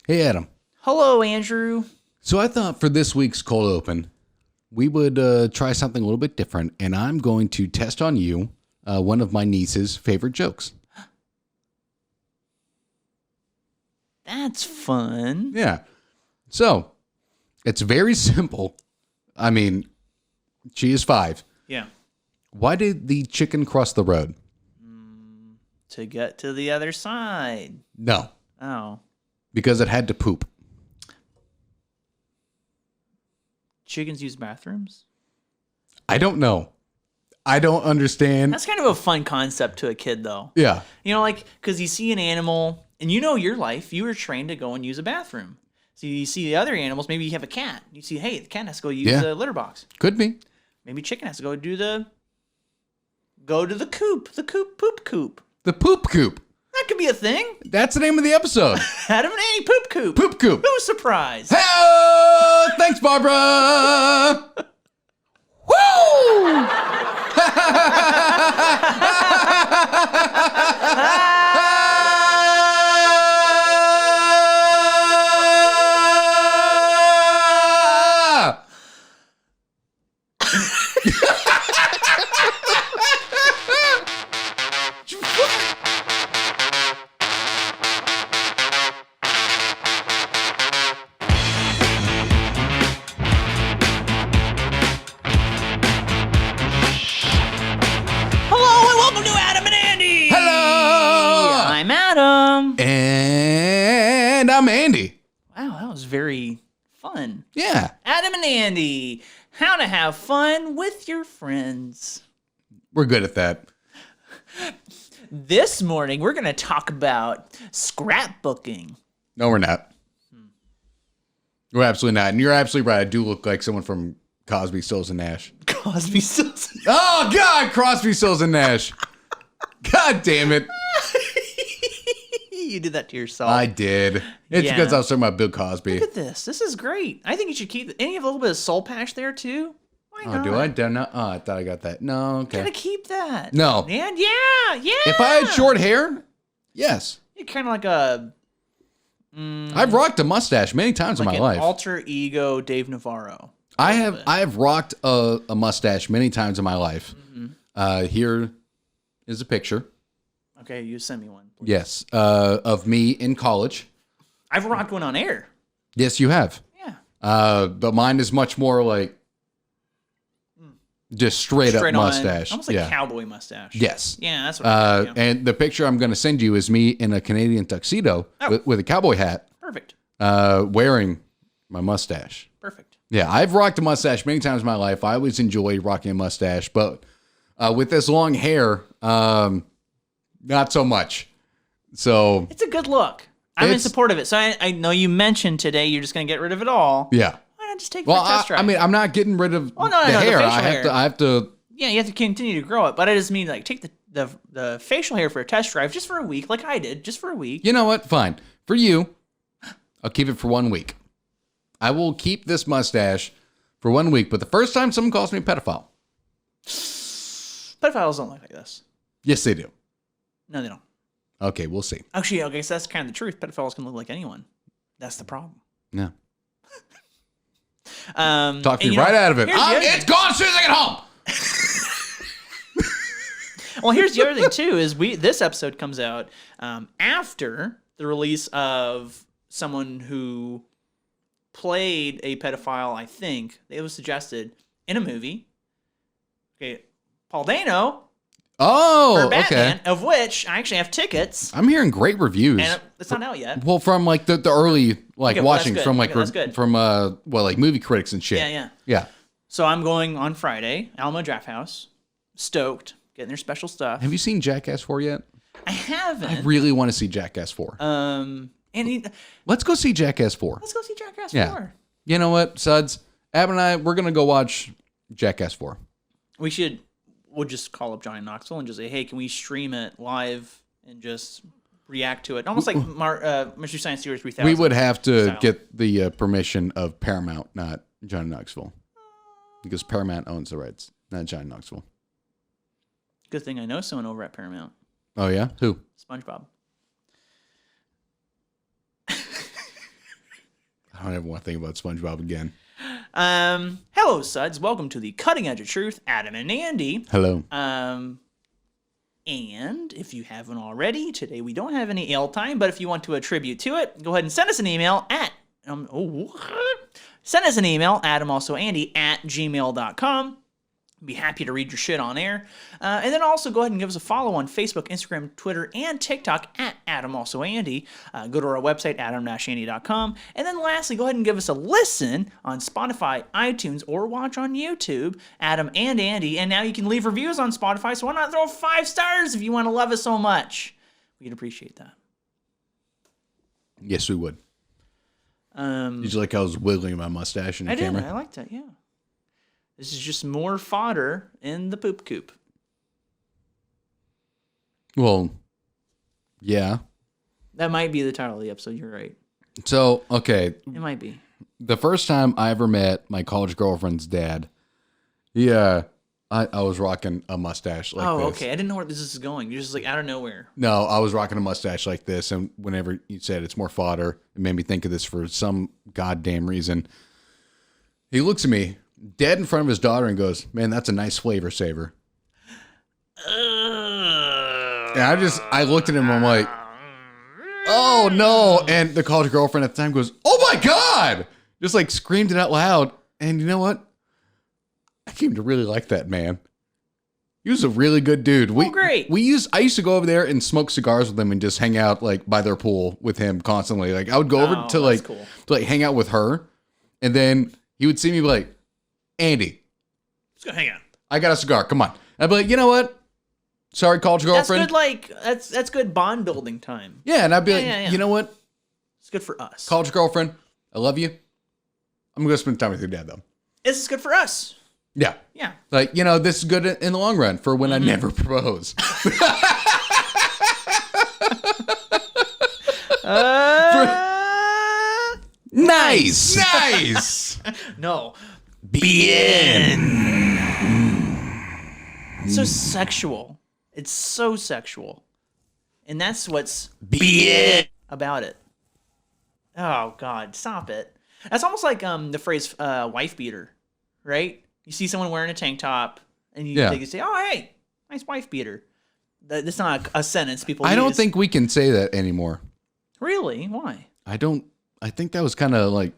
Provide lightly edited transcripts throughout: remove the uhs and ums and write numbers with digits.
Hey, Adam. Hello, Andrew. So I thought for this week's cold open, we would try something a little bit different, and I'm going to test on you one of my niece's favorite jokes. That's fun. Yeah. So it's very simple. I mean, she is 5. Yeah. Why did the chicken cross the road? To get to the other side. No, Oh. because it had to poop. Chickens use bathrooms? I don't know. I don't understand. That's kind of a fun concept to a kid, though. Yeah. You know, like, because you see an animal, and you know your life, you were trained to go and use a bathroom. So you see the other animals, maybe you have a cat. You see, hey, the cat has to go use the litter box. Could be. Maybe chicken has to go to the coop, poop coop. The poop coop. That could be a thing. That's the name of the episode. Adam and AnA, poop coop. Poop coop. Who's surprised? Hey, thanks, Barbara. Woo! Hello and welcome to Adam and Andy. Hello. I'm Adam. And I'm Andy. Wow, that was very fun. Yeah. Adam and Andy, how to have fun with your friends. We're good at that. This morning, we're going to talk about scrapbooking. No, we're not. We're absolutely not. And you're absolutely right. I do look like someone from Cosby, Stills, and Nash. Cosby Stills. Oh, God. Crosby, Stills, and Nash. God damn it. You did that to yourself. I did. It's Yeah. because I was talking about Bill Cosby. Look at this. This is great. I think you should keep any of a little bit of soul patch there, too. Why Oh, not? do I? Don't know. Oh, I thought I got that. No, okay. Gotta keep that. No. And yeah. If I had short hair, yes. You're kind of like a... I've rocked a mustache many times in like my an life. alter ego Dave Navarro. I have rocked a mustache many times in my life. Here is a picture. Okay, you send me one, please. Yes, of me in college. I've rocked one on air. Yes, you have. Yeah. But mine is much more like just straight up on, mustache. almost like cowboy mustache. Yes. Yeah, that's what I got, yeah. And the picture I'm going to send you is me in a Canadian tuxedo with a cowboy hat, Perfect. wearing my mustache. Perfect. Yeah, I've rocked a mustache many times in my life. I always enjoy rocking a mustache, but with this long hair, not so much. So It's a good look. I'm in support of it. So I know you mentioned today you're just going to get rid of it all. yeah. Why not just take it for a test drive? I mean, I'm not getting rid of no, the the hair. facial I have to. Yeah, you have to continue to grow it. But I just mean like take the facial hair for a test drive just for a week, like I did, just for a week. You know what? Fine. For you, I'll keep it for 1 week. I will keep this mustache for 1 week, but the first time someone calls me a pedophile. Pedophiles don't look like this. Yes, they do. No, they don't. Okay, we'll see. Actually, okay, so that's kind of the truth. Pedophiles can look like anyone. That's the problem. No. Talk me right out of it. It's gone as soon as I get home. Well, here's the other thing too: is this episode comes out after the release of someone who played a pedophile. I think it was suggested in a movie. Okay, Paul Dano. Oh, for Batman, okay. Of which I actually have tickets. I'm hearing great reviews. And it's not out yet. Well, from like the early Okay, well, watching that's from good. like Okay, that's good. from like movie critics and shit. Yeah. So I'm going on Friday, Alamo Draft House. Stoked, getting their special stuff. Have you seen Jackass 4 yet? I haven't. I really want to see Jackass 4. Let's go see Jackass 4. Let's go see Jackass 4. You know what, Suds? Ab and I, we're gonna go watch Jackass 4. We'll just call up Johnny Knoxville and just say, hey, can we stream it live and just react to it? Almost like Mystery Science Theater 3000. We would have to style. get the permission of Paramount, not Johnny Knoxville. Because Paramount owns the rights, not Johnny Knoxville. Good thing I know someone over at Paramount. Oh, yeah? Who? SpongeBob. I don't ever want to think about SpongeBob again. Hello, Suds. Welcome to the Cutting Edge of Truth, Adam and Andy. Hello. And if you haven't already, today we don't have any ale time, but if you want to attribute to it, go ahead and send us an email at adamalsoandy@gmail.com. Be happy to read your shit on air. And then also go ahead and give us a follow on Facebook, Instagram, Twitter, and TikTok at adamalsoandy. Go to our website, adam-andy.com. And then lastly, go ahead and give us a listen on Spotify, iTunes, or watch on YouTube, Adam and Andy. And now you can leave reviews on Spotify, so why not throw 5 stars if you want to love us so much? We'd appreciate that. Yes, we would. Did you like how I was wiggling my mustache in the camera? I liked it, yeah. This is just more fodder in the poop coop. Well, yeah. That might be the title of the episode. You're right. So, okay. It might be. The first time I ever met my college girlfriend's dad, I was rocking a mustache like this. Oh, okay. I didn't know where this is going. You're just like out of nowhere. No, I was rocking a mustache like this, and whenever you said it's more fodder, it made me think of this for some goddamn reason. He looks at me, dead in front of his daughter, and goes, "Man, that's a nice flavor saver." And I looked at him, and I'm like, "Oh no!" And the college girlfriend at the time goes, "Oh my god!" Just like screamed it out loud. And you know what? I came to really like that man. He was a really good dude. Great. I used to go over there and smoke cigars with him and just hang out like by their pool with him constantly. Like I would go over to cool. to like hang out with her, and then he would see me be like, "Andy, let's go hang out. I got a cigar. Come on." I'd be like, "You know what? Sorry, college girlfriend." That's good. That's good bond building time. Yeah, and I'd be like, "You know what? It's good for us. College girlfriend, I love you. I'm gonna spend time with your dad though. This is good for us." Yeah. Yeah. Like, this is good in the long run for when I never propose. Nice. Nice. No. Bien. It's so sexual. It's so sexual. And that's what's bien about it. Oh, God. Stop it. That's almost like the phrase wife beater, right? You see someone wearing a tank top, and you say, "Oh, hey, nice wife beater." That's not a sentence people use. I don't think we can say that anymore. Really? Why? I think that was kind of like...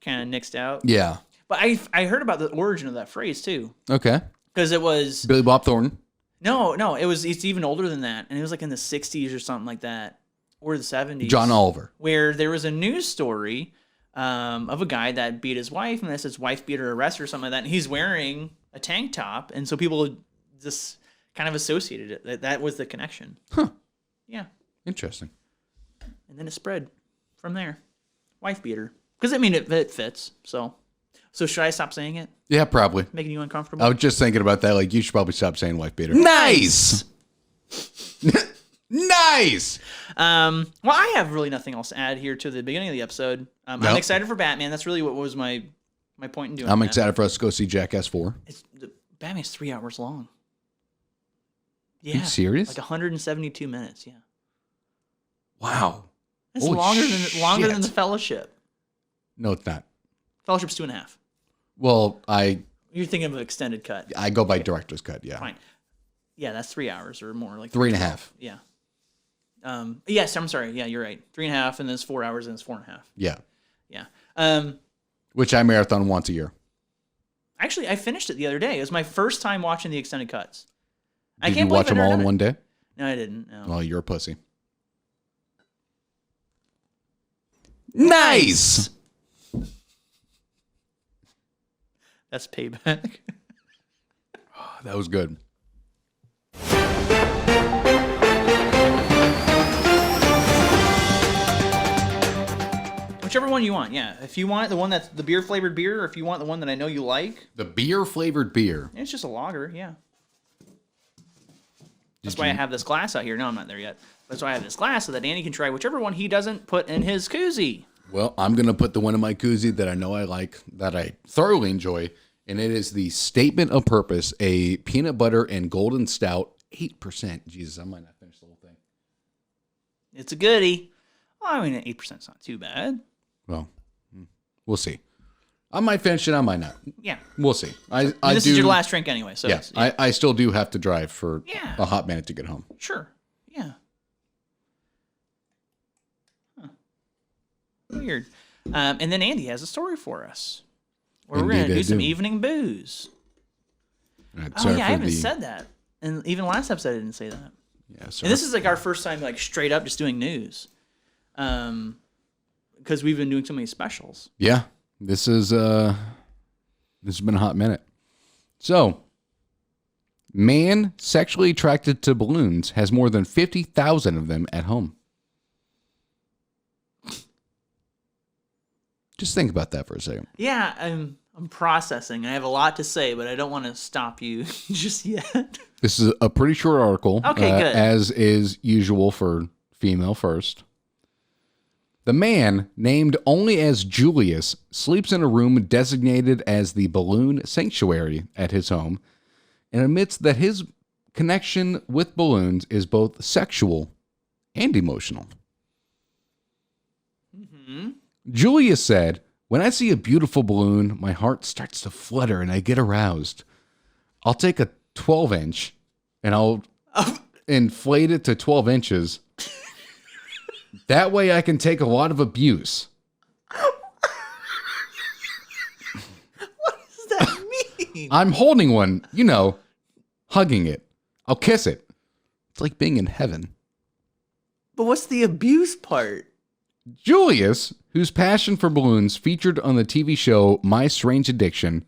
Kind of nixed out? Yeah. But I heard about the origin of that phrase, too. Okay. Because it was... Billy Bob Thornton? No, it's even older than that. And it was like in the 60s or something like that. Or the 70s. John Oliver. Where there was a news story... of a guy that beat his wife, and that's his wife beat her arrest or something like that. And he's wearing a tank top, and so people just kind of associated it. That was the connection. Huh. Yeah. Interesting. And then it spread from there. Wife beater. Because, it fits. So should I stop saying it? Yeah, probably. Making you uncomfortable? I was just thinking about that. Like, you should probably stop saying wife beater. Nice! Nice! Well, I have really nothing else to add here to the beginning of the episode. I'm excited for Batman. That's really what was my point in doing I'm that. excited for us to go see Jackass 4. Batman's 3 hours long. Yeah. Are you serious? Like 172 minutes, yeah. Wow. It's Holy longer than shit. The Fellowship. No, it's not. Fellowship's 2.5. Well, You're thinking of an extended cut. I go by director's cut, yeah. Fine. Yeah, that's 3 hours or more. Like 3.5. Yeah. Yes, I'm sorry. Yeah, you're right. 3.5, and then it's 4 hours, and it's 4.5. Yeah. Yeah. Which I marathon once a year. Actually, I finished it the other day. It was my first time watching the extended cuts. Did you watch them all in one day? No, I didn't. No. Well, you're a pussy. Nice! That's payback. That was good. Whichever one you want, yeah. If you want the one that's the beer flavored beer, or if you want the one that I know you like. The beer flavored beer. It's just a lager, yeah. That's why I have this glass out here. No, I'm not there yet. That's why I have this glass so that Danny can try whichever one he doesn't put in his koozie. Well, I'm going to put the one in my koozie that I know I like, that I thoroughly enjoy, and it is the Statement of Purpose, a peanut butter and golden stout, 8%. Jesus, I might not finish the whole thing. It's a goodie. Well, 8% is not too bad. Well, we'll see. I might finish it. I might not. Yeah. We'll see. This is your last drink anyway. So yeah, I still do have to drive for a hot minute to get home. Sure. Yeah. Huh. Weird. And then Andy has a story for us. Where we're going to do some evening booze. Right, I haven't said that. And even last episode I didn't say that. Yeah, sorry. And this is like our first time like straight up just doing news. Because we've been doing so many specials. Yeah. This has been a hot minute. So, man sexually attracted to balloons has more than 50,000 of them at home. Just think about that for a second. Yeah, I'm processing. I have a lot to say, but I don't want to stop you just yet. This is a pretty short article. Okay, good. As is usual for female first. The man, named only as Julius, sleeps in a room designated as the balloon sanctuary at his home and admits that his connection with balloons is both sexual and emotional. Mm-hmm. Julius said, "When I see a beautiful balloon, my heart starts to flutter and I get aroused. I'll take a 12-inch and I'll inflate it to 12 inches. That way I can take a lot of abuse." What does that mean? I'm holding one, hugging it. I'll kiss it. It's like being in heaven. But what's the abuse part? Julius, whose passion for balloons featured on the TV show My Strange Addiction,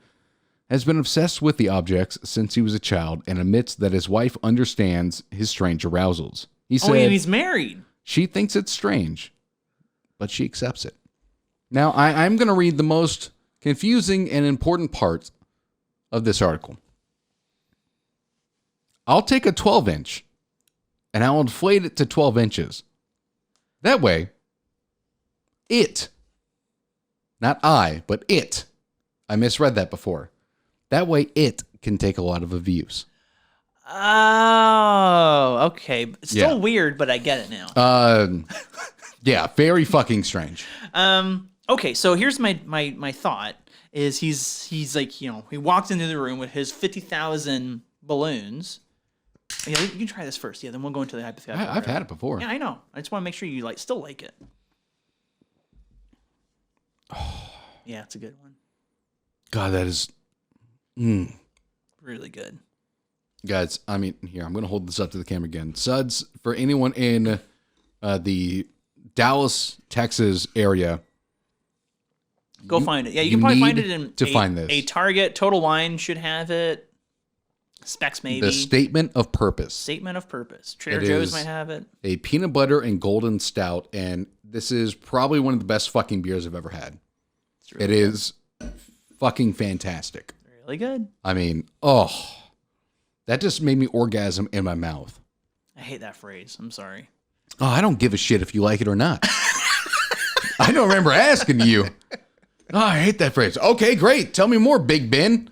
has been obsessed with the objects since he was a child and admits that his wife understands his strange arousals. He said, and he's married. She thinks it's strange, but she accepts it. Now, I'm going to read the most confusing and important parts of this article. I'll take a 12-inch and I'll inflate it to 12 inches. That way, not I, but it. I misread that before. That way, it can take a lot of abuse. Oh, okay. Still weird, but I get it now. Yeah, very fucking strange. Okay, so here's my thought is he's like, he walks into the room with his 50,000 balloons. Yeah, you can try this first. Yeah, then we'll go into the hypothetical. I've had it before. Yeah, I know. I just want to make sure you still like it. Yeah, it's a good one. God, that is really good. Guys, here, I'm going to hold this up to the camera again. Suds, for anyone in the Dallas, Texas area, go find it. Yeah, you can probably find it in find this. A Target. Total Wine should have it. Specs maybe. The Statement of Purpose. Statement of Purpose. Trader Joe's might have it. A peanut butter and golden stout, and this is probably one of the best fucking beers I've ever had. It is fucking fantastic. Really good. That just made me orgasm in my mouth. I hate that phrase. I'm sorry. Oh, I don't give a shit if you like it or not. I don't remember asking you. Oh, I hate that phrase. Okay, great. Tell me more, Big Ben.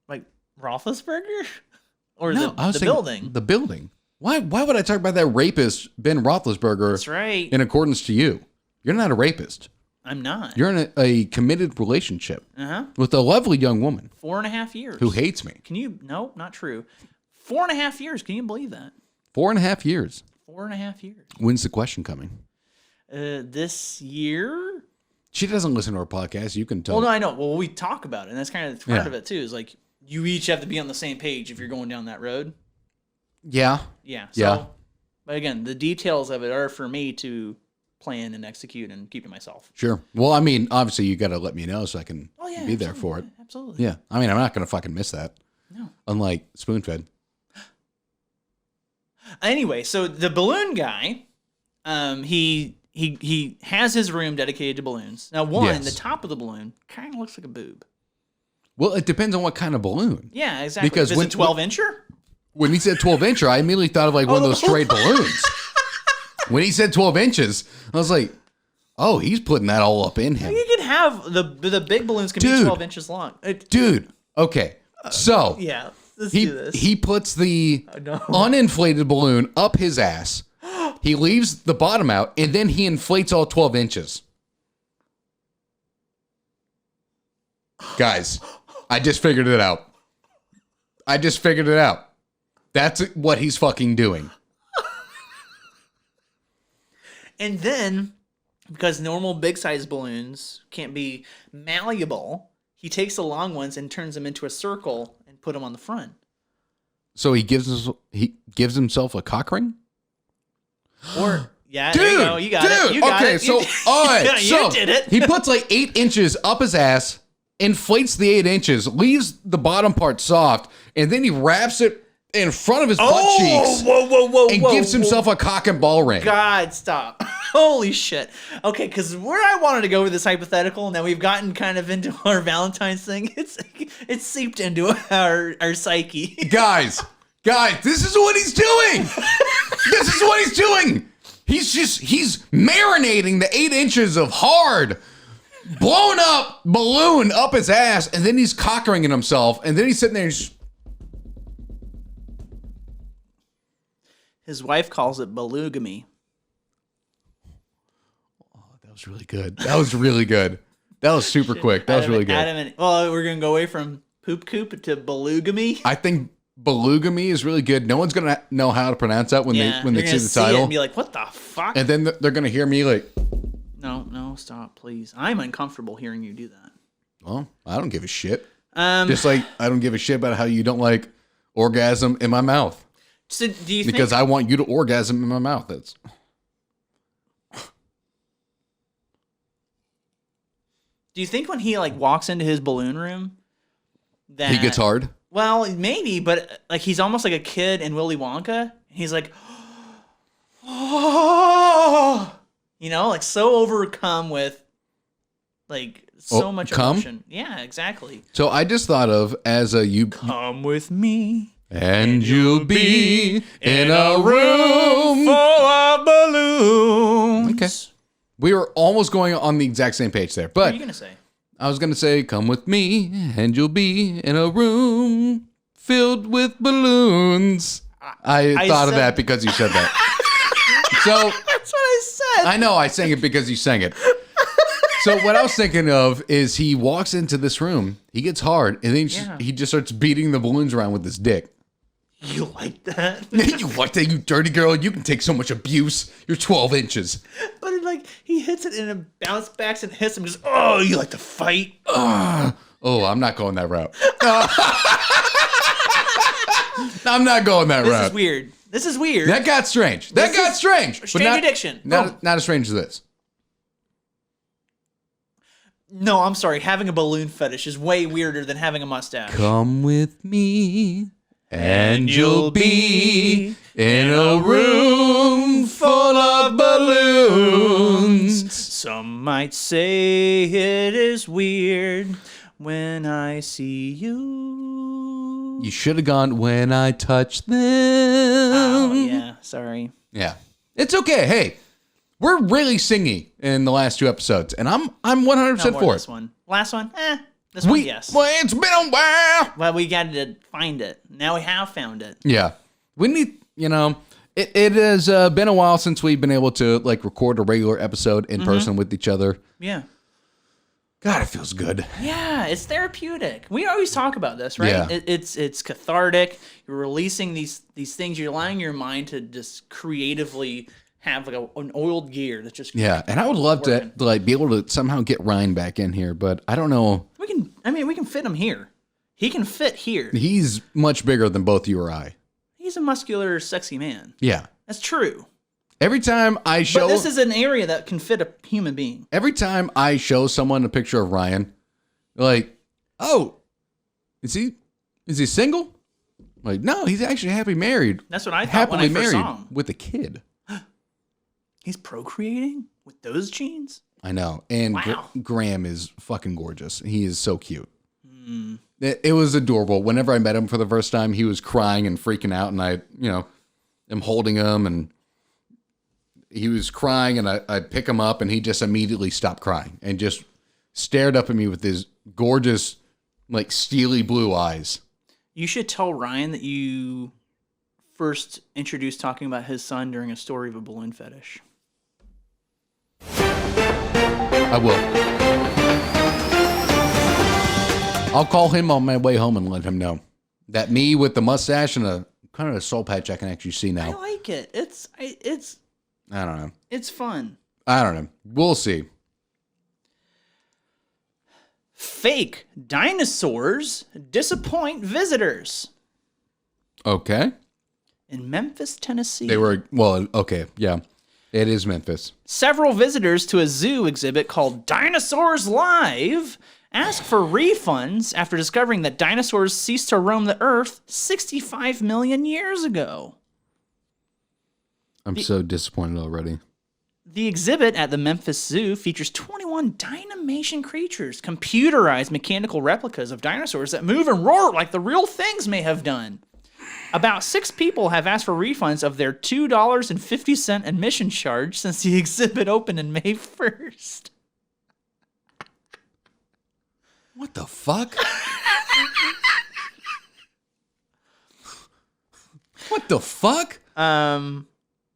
Like Roethlisberger? Or the building? The building. Why would I talk about that rapist, Ben Roethlisberger? That's right. In accordance to you. You're not a rapist. I'm not. You're in a committed relationship with a lovely young woman. 4.5 years. Who hates me. No, not true. 4.5 years. Can you believe that? 4.5 years. 4.5 years. When's the question coming? This year? She doesn't listen to our podcast. You can tell. Well, no, I know. Well, we talk about it, and that's kind of part of it, too, is like you each have to be on the same page if you're going down that road. Yeah. Yeah. So, but again, the details of it are for me to plan and execute and keep to myself. Sure. Well, obviously you got to let me know so I can be there for it. Absolutely. Yeah. I'm not going to fucking miss that. No. Unlike Spoonfed. Anyway, so the balloon guy, he has his room dedicated to balloons. Now, the top of the balloon kind of looks like a boob. Well, it depends on what kind of balloon. Yeah, exactly. Because if it's a 12-incher? When he said 12-incher, I immediately thought of like one of those straight balloons. When he said 12 inches, I was like, oh, he's putting that all up in him. You can have the big balloons can be 12 inches long. Dude, okay. So, let's do this. He puts the uninflated balloon up his ass. He leaves the bottom out, and then he inflates all 12 inches. Guys, I just figured it out. That's what he's fucking doing. And then, because normal big size balloons can't be malleable, he takes the long ones and turns them into a circle and put them on the front. So he gives himself a cock ring? Or yeah, Dude, there you go. You got it. You got okay, it. so all right, You did it. He puts like 8 inches up his ass, inflates the 8 inches, leaves the bottom part soft, and then he wraps it in front of his butt cheeks. Whoa, and gives himself a cock and ball ring. God, stop. Holy shit. Okay, because where I wanted to go with this hypothetical, now we've gotten kind of into our Valentine's thing. It's seeped into our psyche. Guys, this is what he's doing. He's marinating the 8 inches of hard, blown up balloon up his ass, and then he's cock ringing himself, and then he's sitting there and His wife calls it Balloogamy. That was really good. That was super quick. That was really good. Well, we're going to go away from poop coop to Balloogamy. I think Balloogamy is really good. No one's going to know how to pronounce that when they see the title. And be like, what the fuck? And then they're going to hear me like, no, stop, please. I'm uncomfortable hearing you do that. well, I don't give a shit. Just like I don't give a shit about how you don't like orgasm in my mouth. So do you because think, I want you to orgasm in my mouth. That's. Do you think when he like walks into his balloon room that He gets hard? Well, maybe, but like he's almost like a kid in Willy Wonka. He's like, oh, like so overcome with like so much emotion. Yeah, exactly. So I just thought of as a you come with me. And you'll be in a room full of balloons. Okay. We were almost going on the exact same page there. But what are you going to say? I was going to say, come with me and you'll be in a room filled with balloons. I thought of that because you said that. So that's what I said. I know I sang it because you sang it. So what I was thinking of is he walks into this room, he gets hard, and then he just starts beating the balloons around with his dick. You like that? You like that, you dirty girl? You can take so much abuse. You're 12 inches. But like he hits it and it bounce backs and hits him. Just you like to fight? Oh, I'm not going that route. I'm not going that route. This is weird. That got strange. Strange addiction. Not as strange as this. No, I'm sorry. Having a balloon fetish is way weirder than having a mustache. Come with me. And you'll be in a room full of balloons. Some might say it is weird when I see you. You should have gone when I touch them. Oh, yeah. Sorry. Yeah. It's okay. Hey, we're really singy in the last 2 episodes, and I'm 100% for it. This one. Last one? This one, yes. Well, it's been a while. Well, we got to find it. Now we have found it. Yeah. We need, it has been a while since we've been able to like record a regular episode in person with each other. Yeah. God, it feels good. Yeah, it's therapeutic. We always talk about this, right? Yeah. It's cathartic. You're releasing these things. You're allowing your mind to just creatively have like an oiled gear that's just and I would love to like be able to somehow get Ryan back in here, but I don't know. We can fit him here. He can fit here. He's much bigger than both you or I. He's a muscular, sexy man. Yeah, that's true. Every time I show, but this is an area that can fit a human being. Every time I show someone a picture of Ryan, they're like, "Oh, is he single?" I'm like, no, he's actually happily married. That's what I thought when I first saw him. With a kid. He's procreating with those genes? I know. And wow. Graham is fucking gorgeous. He is so cute. It was adorable. Whenever I met him for the first time, he was crying and freaking out, and I, am holding him, and he was crying, and I pick him up, and he just immediately stopped crying and just stared up at me with his gorgeous, like, steely blue eyes. You should tell Ryan that you first introduced talking about his son during a story of a balloon fetish. I will. I'll call him on my way home and let him know that me with the mustache and a kind of a soul patch I can actually see now. I like it. It's I don't know. It's fun. I don't know. We'll see. Fake dinosaurs disappoint visitors. Okay. In Memphis, Tennessee. They were, well, okay. Yeah. It is Memphis. Several visitors to a zoo exhibit called Dinosaurs Live asked for refunds after discovering that dinosaurs ceased to roam the earth 65 million years ago. I'm so disappointed already. The exhibit at the Memphis Zoo features 21 Dynamation creatures, computerized mechanical replicas of dinosaurs that move and roar like the real things may have done. About 6 people have asked for refunds of their $2.50 admission charge since the exhibit opened in May 1st. What the fuck? What the fuck?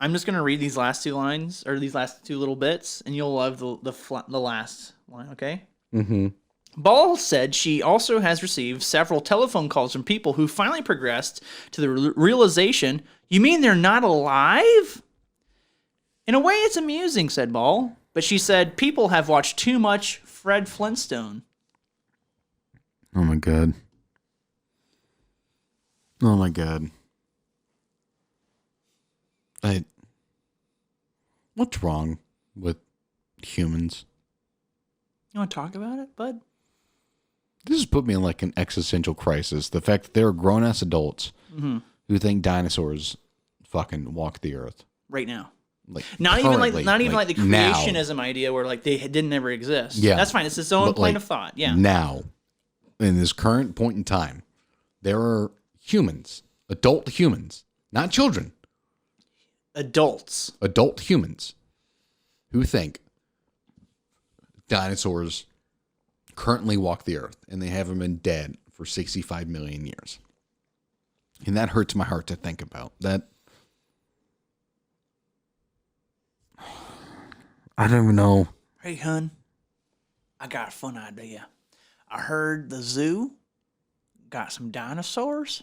I'm just gonna read these last 2 lines, or these last 2 little bits, and you'll love the last line. Okay. Mm-hmm. Ball said she also has received several telephone calls from people who finally progressed to the realization, you mean they're not alive? In a way, it's amusing, said Ball, but she said people have watched too much Fred Flintstone. Oh my God. Oh my God. What's wrong with humans? You want to talk about it, bud? This has put me in like an existential crisis. The fact that there are grown-ass adults who think dinosaurs fucking walk the earth. Right now. Like Not even like the now. creationism idea where like they didn't ever exist. Yeah. That's fine. It's its own But, plane like, of thought. Yeah. Now, in this current point in time, there are humans, adult humans, not children, Adults. adult humans who think dinosaurs currently walk the earth and they haven't been dead for 65 million years. And that hurts my heart to think about. That I don't even know. Hey, hun, I got a fun idea. I heard the zoo got some dinosaurs.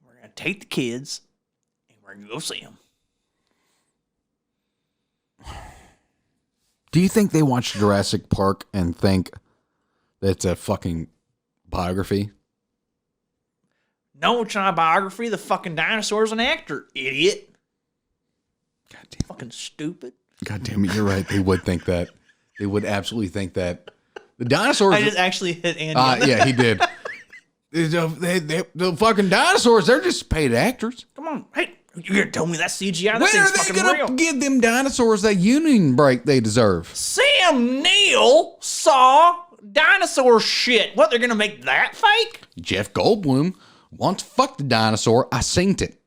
We're going to take the kids and we're going to go see them. Do you think they watch Jurassic Park and think that's a fucking biography? No, it's not a biography. The fucking dinosaur's an actor, idiot. God damn. Fucking stupid. God damn it, you're right. They would think that. They would absolutely think that. The dinosaurs. I just actually hit Andy. Yeah, he did. The fucking dinosaurs, they're just paid actors. Come on. Hey, you're going to tell me that's CGI? That When thing's are they fucking going real. to give them dinosaurs that union break they deserve? Sam Neill saw dinosaur shit. What, they're going to make that fake? Jeff Goldblum once fucked the dinosaur. I synced it.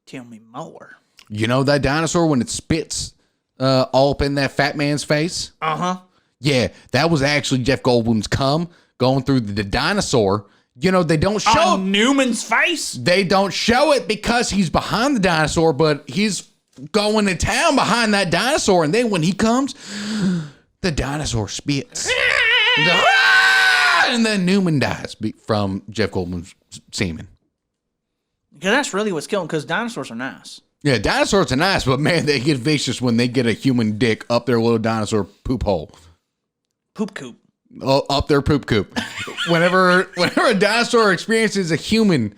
Tell me more. You know that dinosaur when it spits all up in that fat man's face? Uh-huh. Yeah, that was actually Jeff Goldblum's cum going through the dinosaur. You know, they don't show On Newman's face? They don't show it because he's behind the dinosaur, but he's going to town behind that dinosaur. And then when he comes, the dinosaur spits. And then Newman dies from Jeff Goldblum's semen. Because that's really what's killing, because dinosaurs are nice. Yeah, dinosaurs are nice, but man, they get vicious when they get a human dick up their little dinosaur poop hole. Poop coop. Oh, up their poop coop. Whenever a dinosaur experiences a human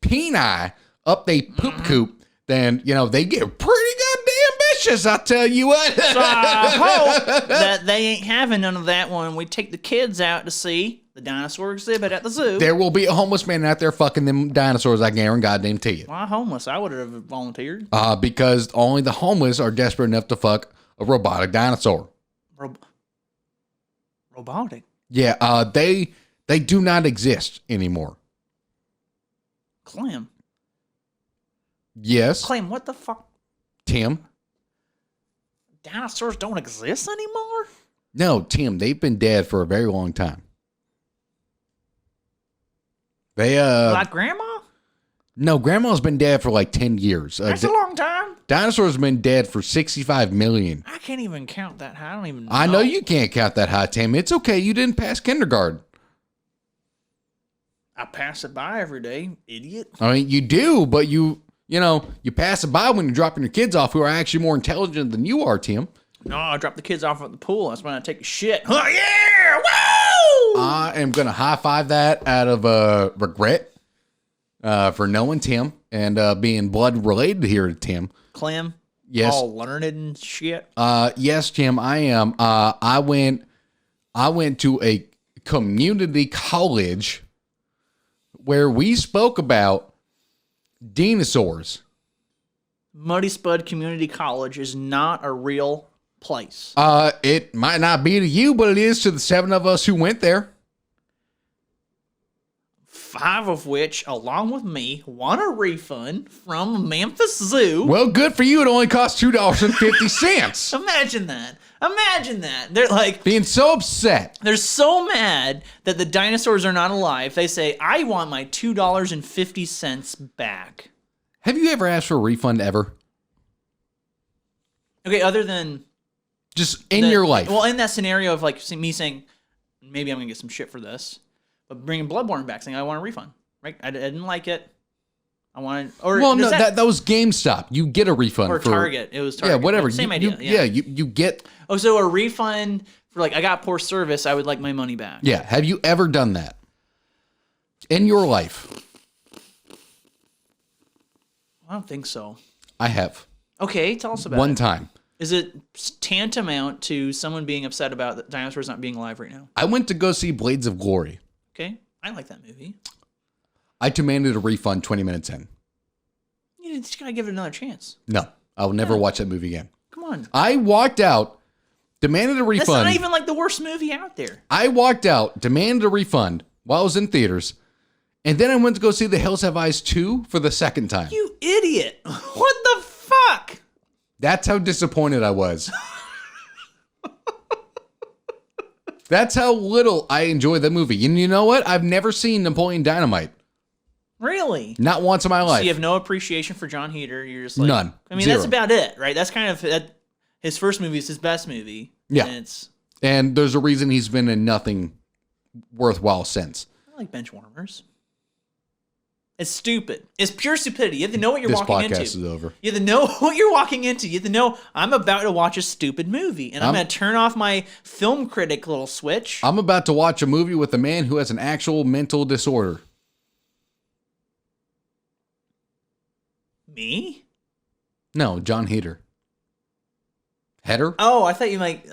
peni up they poop coop, then, you know, they get pretty goddamn vicious, I tell you what. So I hope that they ain't having none of that when we take the kids out to see the dinosaur exhibit at the zoo. There will be a homeless man out there fucking them dinosaurs, I guarantee you. Why homeless? I would have volunteered. Because only the homeless are desperate enough to fuck a robotic dinosaur. Robotic? Yeah, they do not exist anymore. Clem. Yes. Clem, what the fuck? Tim. Dinosaurs don't exist anymore? No, Tim, they've been dead for a very long time. They Like grandma? No, Grandma's been dead for like 10 years. That's a long time. Dinosaurs been dead for 65 million. I can't even count that high. I don't even know. I know you can't count that high, Tim. It's okay. You didn't pass kindergarten. I pass it by every day, idiot. I mean, you do, but you pass it by when you're dropping your kids off who are actually more intelligent than you are, Tim. No, I drop the kids off at the pool. That's when I take a shit. Oh, yeah! Woo! I am going to high-five that out of regret for knowing Tim and being blood-related here to Tim. Clem? Yes. All learned and shit? Yes, Tim, I am. I went to a community college where we spoke about dinosaurs. Muddy Spud Community College is not a real place. It might not be to you, but it is to the 7 of us who went there. 5 of which, along with me, want a refund from Memphis Zoo. Well, good for you. It only cost $2.50. Imagine that. Imagine that. They're like being so upset. They're so mad that the dinosaurs are not alive. They say, I want my $2.50 back. Have you ever asked for a refund ever? Okay, other than just in your life. Well, in that scenario of like me saying, maybe I'm gonna get some shit for this, but bringing Bloodborne back, saying I want a refund. Right? I didn't like it. I wanted, or well, no, that was GameStop. You get a refund or for Target. It was Target. Yeah, whatever. Same idea. You get. Oh, so a refund for like I got poor service. I would like my money back. Yeah. Have you ever done that in your life? I don't think so. I have. Okay, tell us about it. One time. Is it tantamount to someone being upset about the dinosaurs not being alive right now? I went to go see Blades of Glory. Okay, I like that movie. I demanded a refund 20 minutes in. You just gotta give it another chance. No, I will never watch that movie again. Come on. I walked out, demanded a refund. That's not even like the worst movie out there. I walked out, demanded a refund while I was in theaters, and then I went to go see The Hills Have Eyes 2 for the second time. You idiot. What the fuck? That's how disappointed I was. That's how little I enjoyed the movie. And you know what? I've never seen Napoleon Dynamite. Really? Not once in my life. So you have no appreciation for John Heder. You're just like... None. I mean, Zero. That's about it, right? That's kind of... his first movie is his best movie. Yeah. And there's a reason he's been in nothing worthwhile since. I like bench warmers. It's stupid. It's pure stupidity. You have to know what you're walking into. This podcast is over. You have to know what you're walking into. You have to know, I'm about to watch a stupid movie, and I'm going to turn off my film critic little switch. I'm about to watch a movie with a man who has an actual mental disorder. Me? No, John Heder. Heder? Oh, I thought you meant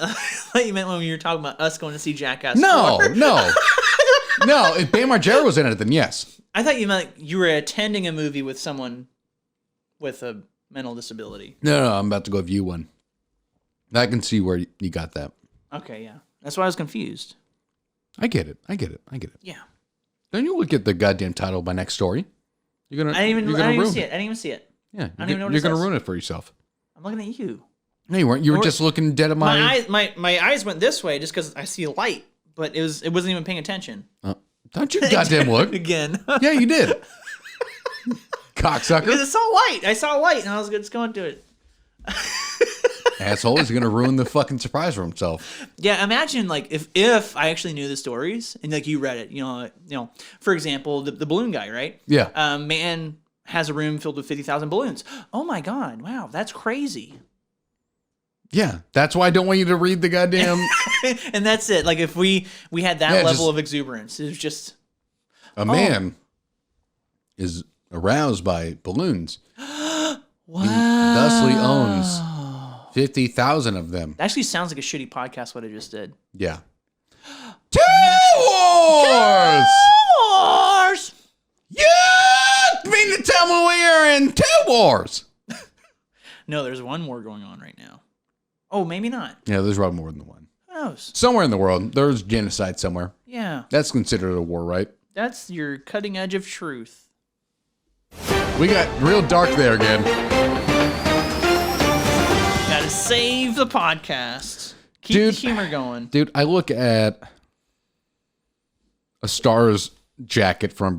when you were talking about us going to see Jackass. No, 4. no. No, if Bam Margera was in it, then yes. I thought you meant you were attending a movie with someone with a mental disability. No, I'm about to go view one. I can see where you got that. Okay, yeah. That's why I was confused. I get it. Yeah. Then you look at the goddamn title of my next story. I didn't even see it. Yeah, I don't even know what you're it going to says. ruin it for yourself. I'm looking at you. No, you weren't. You were just looking dead at my eyes went this way just because I see light, but it wasn't even paying attention. Don't you goddamn look. Again. Yeah, you did. Cocksucker. Because I saw light. And I was just going to it. Asshole is going to ruin the fucking surprise for himself. Yeah, imagine like if I actually knew the stories and like you read it, you know, for example, the balloon guy, right? Yeah. Man has a room filled with 50,000 balloons. Oh my God. Wow. That's crazy. Yeah. That's why I don't want you to read the goddamn. And that's it. Like if we had that level of exuberance, it was just. A man is aroused by balloons. Wow. He thusly owns 50,000 of them. That actually sounds like a shitty podcast, what I just did. Yeah. Two Wars! Wars! You mean to tell me we are in 2 wars? No, there's one more going on right now. Oh, maybe not. Yeah, there's probably more than one. Who knows? Somewhere in the world, there's genocide somewhere. Yeah. That's considered a war, right? That's your cutting edge of truth. We got real dark there again. Gotta save the podcast. Keep the humor going. Dude, I look at A Star Is jacket for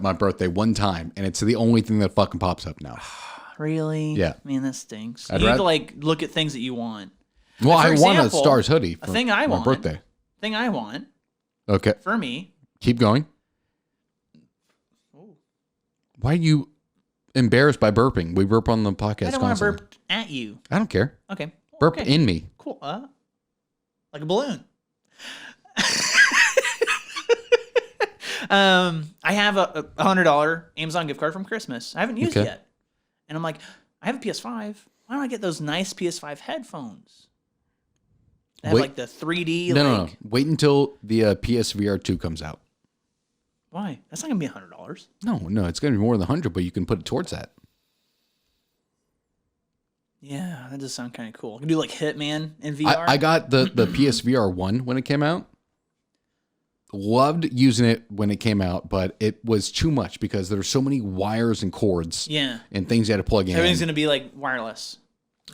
my birthday one time, and it's the only thing that fucking pops up now. Really? Yeah. Man, that stinks. I'd You need rather- to like look at things that you want. Well, For I want a example, Stars hoodie A for thing I my want. birthday. Thing I want Okay, for me. keep going. Why are you embarrassed by burping? We burp on the podcast I don't want to constantly. burp at you. I don't care. Okay. Burp Okay. in me. Cool. Like a balloon. I have a $100 Amazon gift card from Christmas. I haven't used it yet. And I'm like, I have a PS5. Why don't I get those nice PS5 headphones? They have Wait. like the 3D. No. Wait until the PSVR 2 comes out. Why? That's not going to be $100. No, it's going to be more than 100, but you can put it towards that. Yeah, that does sound kind of cool. I can do like Hitman in VR. I got the PSVR 1 when it came out. Loved using it when it came out, but it was too much because there's so many wires and cords and things you had to plug in. Everything's going to be like wireless.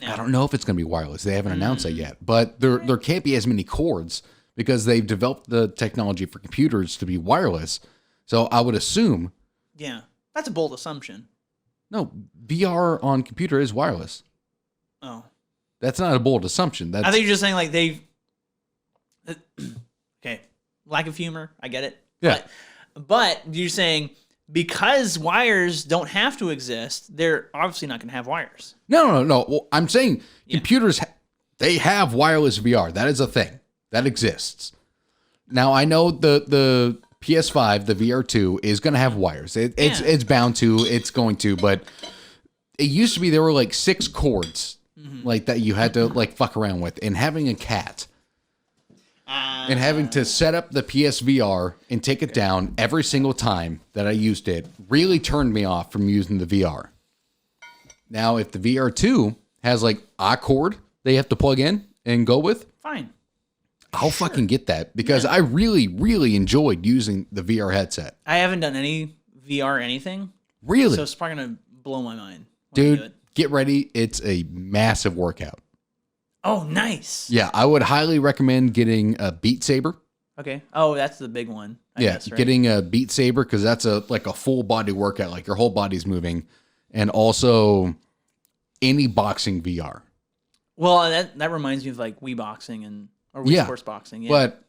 I don't know if it's going to be wireless. They haven't announced that yet. But there can't be as many cords because they've developed the technology for computers to be wireless. So I would assume... Yeah, that's a bold assumption. No, VR on computer is wireless. Oh. That's not a bold assumption. I think you're just saying like they've... Okay, lack of humor. I get it. Yeah. But you're saying because wires don't have to exist, they're obviously not going to have wires. No. Well, I'm saying computers, they have wireless VR. That is a thing. That exists. Now, I know the PS5, the VR2, is going to have wires. It's bound to. It's going to. But it used to be there were like 6 cords like that you had to like fuck around with. And having a cat and having to set up the PSVR and take it down every single time that I used it really turned me off from using the VR. Now, if the VR2 has like a cord they have to plug in and go with, fine. I'll fucking get that because I really, really enjoyed using the VR headset. I haven't done any VR anything. Really? So it's probably going to blow my mind. when I do Dude, it. get ready. It's a massive workout. Oh, nice. Yeah, I would highly recommend getting a Beat Saber. Okay. Oh, that's the big one. I guess, right? Getting a Beat Saber because that's a full body workout. Like your whole body's moving. And also any boxing VR. Well, that reminds me of like Wii boxing or Wii Sports boxing. Yeah. But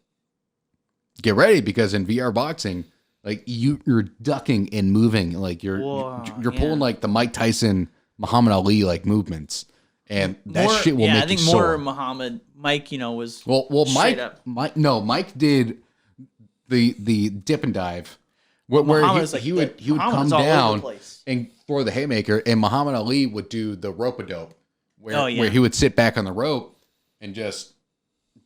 get ready because in VR boxing, like you're ducking and moving, like you're pulling like the Mike Tyson, Muhammad Ali like movements, and that shit will make you I think sore. more Mike, was well, straight up. Mike did the dip and dive, where he would come Muhammad's all over the down place. and throw the haymaker, and Muhammad Ali would do the rope-a-dope, where yeah. he would sit back on the rope and just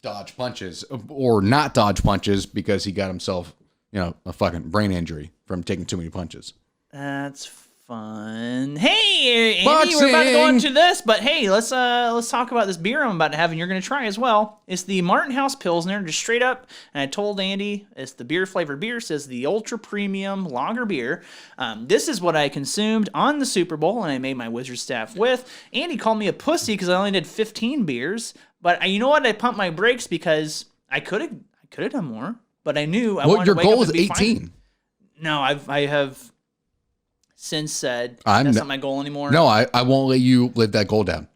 dodge punches or not dodge punches because he got himself, a fucking brain injury from taking too many punches. That's fun. Hey, Andy, we're about to go into this, but hey, let's talk about this beer I'm about to have, and you're going to try as well. It's the Martin House Pilsner, just straight up. And I told Andy it's the beer flavored beer. It says the ultra premium lager beer. This is what I consumed on the Super Bowl, and I made my Wizard staff with. Andy called me a pussy because I only did 15 beers, but you know what? I pumped my brakes because I could have done more, but I knew I wanted to wake up goal is and be 18. fine. No, I have since said that's not my goal anymore. No, I won't let you live that goal down.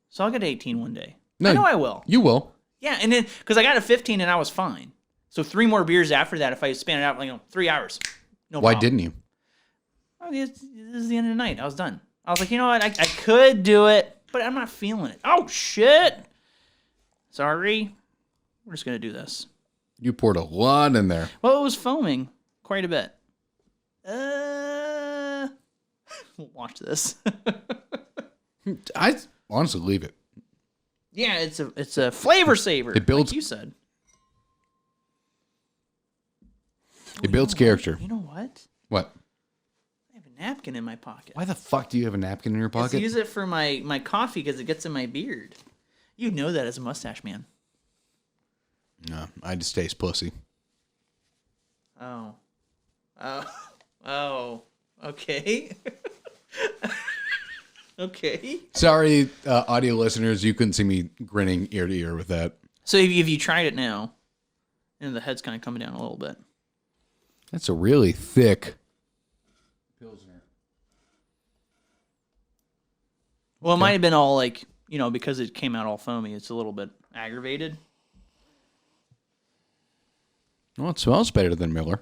So I'll get to 18 one day. No, I know I will. You will. Yeah, and then because I got to 15 and I was fine. So 3 more beers after that, if I span it out, 3 hours. No Why problem. didn't you? Oh, this is the end of the night. I was done. I was like, you know what? I could do it, but I'm not feeling it. Oh, shit. Sorry. We're just going to do this. You poured a lot in there. Well, it was foaming quite a bit. We'll watch this. I honestly leave it. Yeah, it's a flavor saver. It builds. Like you said. It builds character. You know what? What? I have a napkin in my pocket. Why the fuck do you have a napkin in your pocket? I use it for my coffee because it gets in my beard. You know that as a mustache man. No, I just taste pussy. Oh. Okay. Okay. Sorry, audio listeners, you couldn't see me grinning ear to ear with that. So if you tried it now, and the head's kind of coming down a little bit. That's a really thick Pilsner. Well, it might have been all like, because it came out all foamy, it's a little bit aggravated. Well, it smells better than Miller.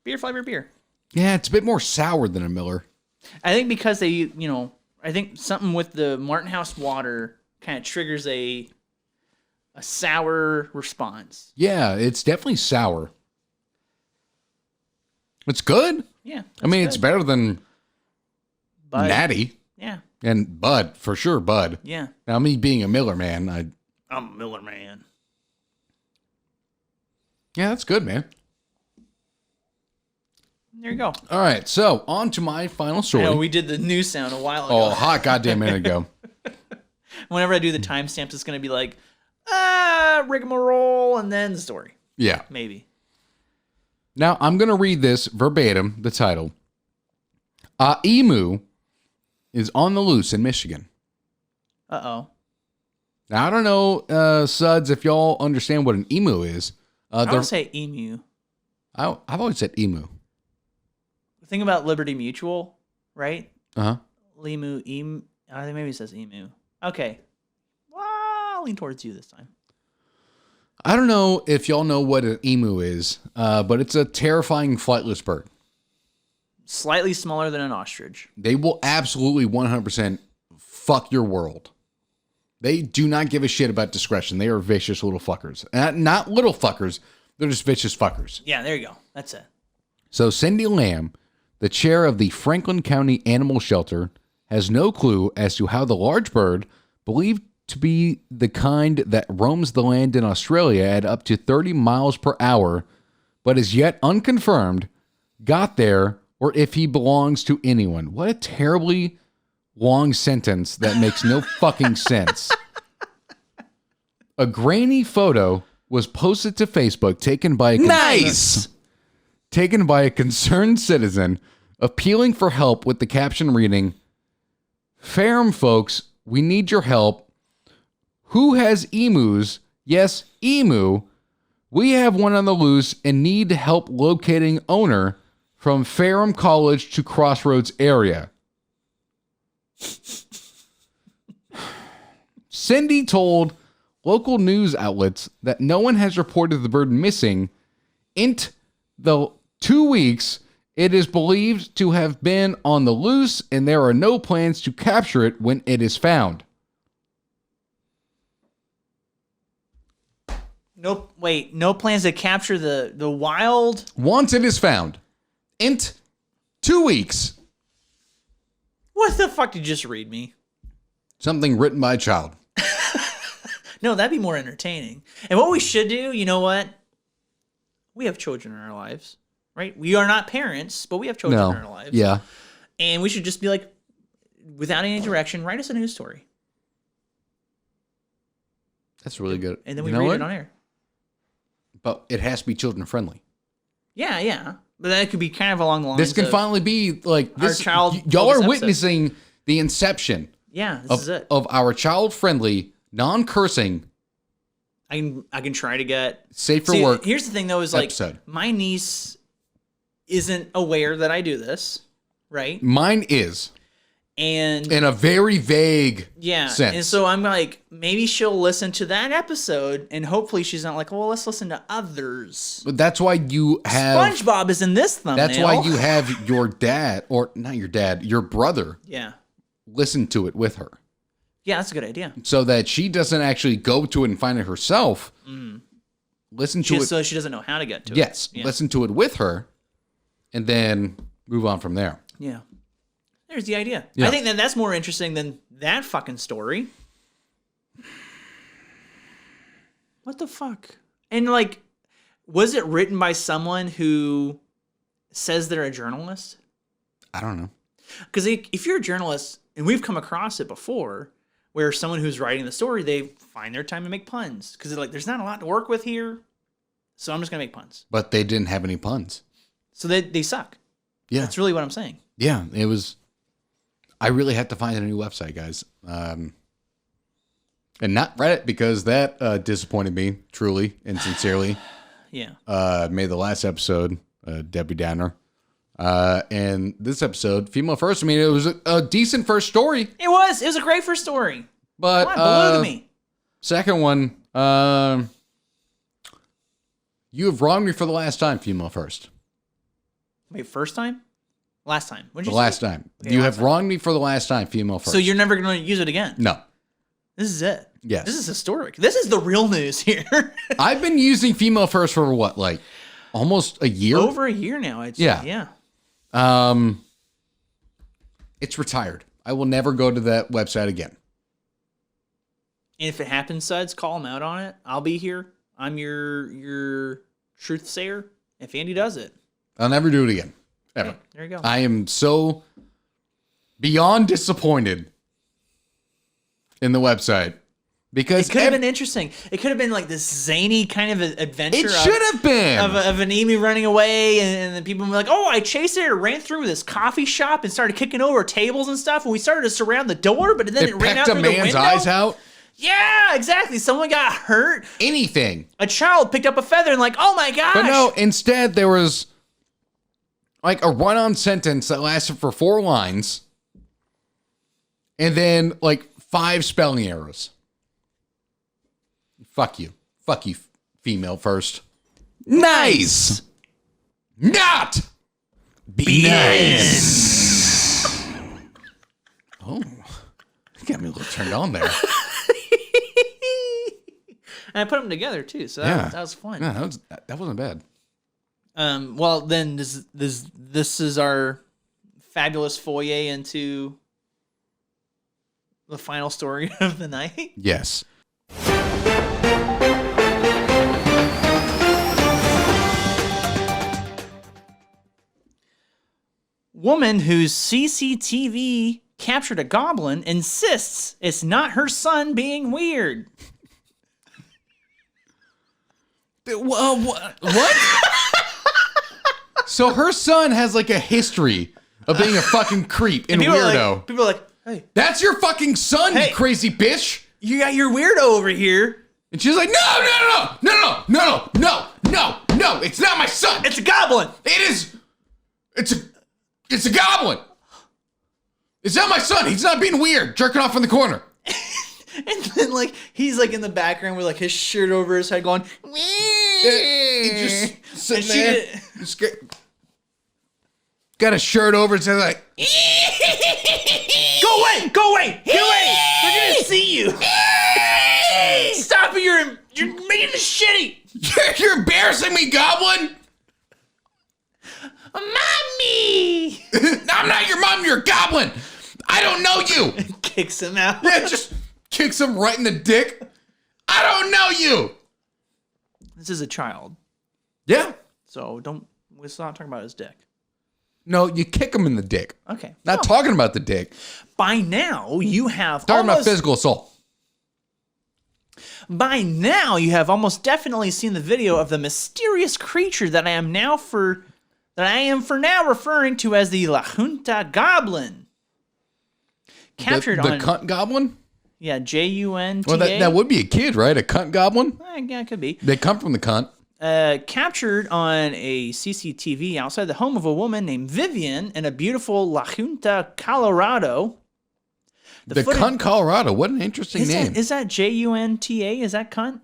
Beer flavored beer. Yeah, it's a bit more sour than a Miller. I think because they, I think something with the Martin House water kind of triggers a sour response. Yeah, it's definitely sour. It's good. Yeah. I mean, it's better than Bud. Natty. Yeah. And Bud, for sure, Bud. Yeah. Now, me being a Miller man, I'm a Miller man. Yeah, that's good, man. There you go. All right, so on to my final story. I know we did the new sound a while ago. Oh, hot goddamn minute ago. Whenever I do the timestamps, it's going to be like, rigmarole, and then the story. Yeah. Maybe. Now, I'm going to read this verbatim, the title. Emu is on the loose in Michigan. Uh-oh. Now, I don't know, Suds, if y'all understand what an emu is. I don't say emu. I've always said emu. Think about Liberty Mutual, right? Uh-huh. Emu. I think maybe it says emu. Okay. Well, I'll lean towards you this time. I don't know if y'all know what an emu is, but it's a terrifying flightless bird. Slightly smaller than an ostrich. They will absolutely 100% fuck your world. They do not give a shit about discretion. They are vicious little fuckers. Not little fuckers. They're just vicious fuckers. Yeah, there you go. That's it. So Cindy Lamb, the chair of the Franklin County Animal Shelter, has no clue as to how the large bird, believed to be the kind that roams the land in Australia at up to 30 miles per hour, but is yet unconfirmed, got there, or if he belongs to anyone. What a terribly long sentence that makes no fucking sense. A grainy photo was posted to Facebook taken by a concerned citizen appealing for help with the caption reading, "Ferrum folks, we need your help. Who has emus? Yes, emu. We have one on the loose and need help locating owner from Ferrum College to Crossroads area." Cindy told local news outlets that no one has reported the bird missing in the 2 weeks it is believed to have been on the loose, and there are no plans to capture it when it is found. Nope. Wait, no plans to capture the wild? Once it is found. In 2 weeks. What the fuck did you just read me? Something written by a child. No, that'd be more entertaining. And what we should do, you know what? We have children in our lives, right? We are not parents, but we have children in our lives. Yeah. And we should just be like, without any direction, write us a news story. That's really good. And then we read it on air. But it has to be children friendly. Yeah, yeah. But that could be kind of along the lines This can of finally be like this. our child. Y'all are episode. witnessing the inception Yeah, this is it. of our child friendly, non-cursing, I can try to get safe for work. Here's the thing though, is like episode. my niece isn't aware that I do this, right? Mine is. And In a very vague sense. And so I'm like, maybe she'll listen to that episode and hopefully she's not like, well, let's listen to others. But that's why you have SpongeBob is in this thumbnail. That's why you have your dad, or not your dad, your brother, listen to it with her. Yeah, that's a good idea. So that she doesn't actually go to it and find it herself. Listen to it. So she doesn't know how to get to it. Yes. Listen to it with her and then move on from there. Yeah. There's the idea. Yeah. I think that's more interesting than that fucking story. What the fuck? And like, was it written by someone who says they're a journalist? I don't know. Because if you're a journalist, and we've come across it before, where someone who's writing the story, they find their time to make puns. Because they're like, there's not a lot to work with here, so I'm just going to make puns. But they didn't have any puns. So they suck. Yeah. That's really what I'm saying. Yeah, it was... I really had to find a new website, guys. And not Reddit, because that disappointed me, truly and sincerely. Yeah. Made the last episode, Debbie Downer. And this episode, female first. I mean, it was a decent first story. It was. It was a great first story. But Come on, Balloogamy. Second one, you have wronged me for the last time, female first. Wait, first time? Last time. What'd you The say? last time. Okay, You last have time. wronged me for the last time, female first. So you're never going to use it again? No. This is it. Yes. This is historic. This is the real news here. I've been using female first for what, like almost a year? Over a year now. I'd say. Yeah. Yeah. It's retired. I will never go to that website again. And if it happens, Suds, call him out on it. I'll be here. I'm your truth sayer. If Andy does it. I'll never do it again. Ever. Okay, there you go. I am so beyond disappointed in the website because It could have been interesting. It could have been like this zany kind of adventure. It should have been of an emu running away, and then people were like, "Oh, I chased it, or ran through this coffee shop and started kicking over tables and stuff." And we started to surround the door, but then it ran out pecked a through the man's window. eyes out. Yeah, exactly. Someone got hurt. Anything. A child picked up a feather and like, "Oh my gosh!" But no, instead there was like a run-on sentence that lasted for 4 lines, and then like 5 spelling errors. Fuck you, female first. Nice, not be nice. Oh, you got me a little turned on there. And I put them together too, so that was fun. Yeah, that wasn't bad. Well, then this is our fabulous foyer into the final story of the night. Yes. Woman whose CCTV captured a goblin insists it's not her son being weird. What? So her son has like a history of being a fucking creep and weirdo. People are like, "Hey, That's your fucking son, Hey. you crazy bitch. you got your weirdo over here. And she's like, no, it's not my son. It's a goblin." It's a goblin. It's not my son. He's not being weird, jerking off in the corner. And then like he's like in the background with like his shirt over his head going, He just sitting there. Got a shirt over and says like, Go away! They're gonna see you. Stop it! You're making this shitty. you're embarrassing me, goblin. Mommy! I'm not your mom, you're a goblin. I don't know you. Kicks him out. Yeah, just kicks him right in the dick. I don't know you. This is a child, Yeah. so let's not talk about his dick. No, you kick him in the dick. Okay. Not talking about the dick. By now, you have Talking about physical assault. By now, you have almost definitely seen the video of the mysterious creature that I am for now referring to as the La Junta Goblin. Captured the on cunt goblin? Yeah, JUNTA. Well, that would be a kid, right? A cunt goblin? Yeah, it could be. They come from the cunt. Captured on a CCTV outside the home of a woman named Vivian in a beautiful La Junta, Colorado. The cunt Colorado. What an interesting name. Is that JUNTA? Is that cunt?